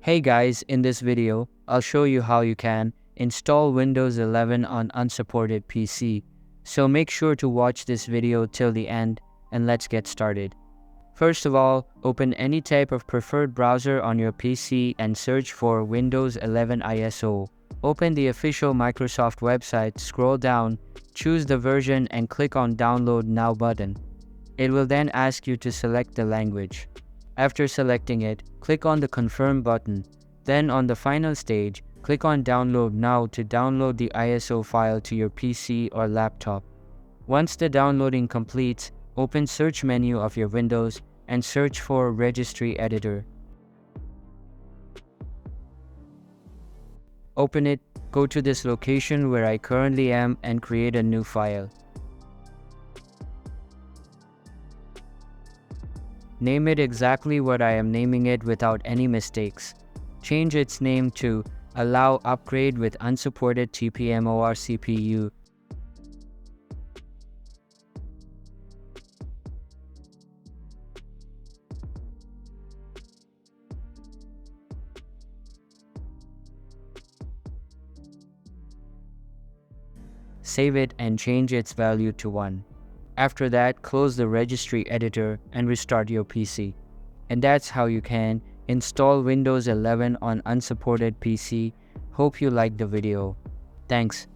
Hey guys, in this video, I'll show you how you can install Windows 11 on unsupported PC. So make sure to watch this video till the end and let's get started. First of all, open any type of preferred browser on your PC and search for Windows 11 ISO. Open the official Microsoft website, scroll down, choose the version and click on Download Now button. It will then ask you to select the language. After selecting it, click on the Confirm button. Then on the final stage, click on Download Now to download the ISO file to your PC or laptop. Once the downloading completes, open Search menu of your Windows and search for Registry Editor. Open it, go to this location where I currently am and create a new file. Name it exactly what I am naming it without any mistakes. Change its name to Allow Upgrade with Unsupported TPMOR CPU. Save it and change its value to 1. After that, close the registry editor and restart your PC. And that's how you can install Windows 11 on unsupported PC. Hope you liked the video. Thanks.